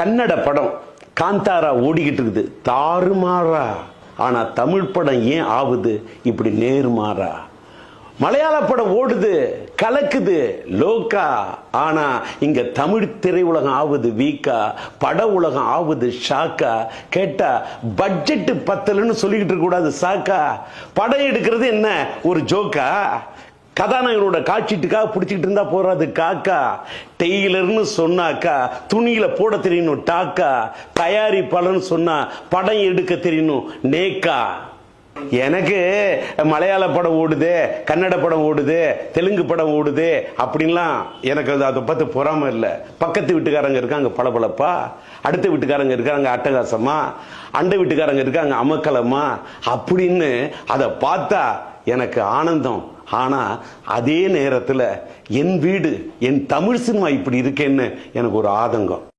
கன்னட படம் காந்தாரா ஓடிக்கிட்டு இருக்குது தாறுமாறா. ஆனா தமிழ் படம் ஏன் ஆகுது இப்படி நேர்மாறா? மலையாள படம் ஓடுது கலக்குது லோக்கா. ஆனா இங்க தமிழ் திரையுலகம் ஆகுது வீக்கா, பட உலகம் ஆகுது ஷாக்கா. கேட்டா பட்ஜெட் பத்தலன்னு சொல்லிக்கிட்டு இருக்க கூடாது சாக்கா. படம் எடுக்கிறது என்ன ஒரு ஜோக்கா? கதாநாயகனோட காட்சிட்டுக்காக பிடிச்சிக்கிட்டு இருந்தா போறாது காக்கா. டெய்லர்னு சொன்னாக்கா துணியில போட தெரியணும் டாக்கா. தயாரிப்பாளர்னு சொன்னா படம் எடுக்க தெரியணும் நேக்கா. எனக்கு மலையாள படம் ஓடுது, கன்னட படம் ஓடுது, தெலுங்கு படம் ஓடுது அப்படின்லாம் எனக்கு அதை பத்தி பொறாம இல்லை. பக்கத்து வீட்டுக்காரங்க இருக்காங்க பளபளப்பா, அடுத்த வீட்டுக்காரங்க இருக்காங்க அட்டகாசமா, அண்டை வீட்டுக்காரங்க இருக்காங்க அமக்கலமா அப்படின்னு அதை பார்த்தா எனக்கு ஆனந்தம். ஆனா அதே நேரத்தில் என் வீடு, என் தமிழ் சினிமா இப்படி இருக்கேன்னு எனக்கு ஒரு ஆதங்கம்.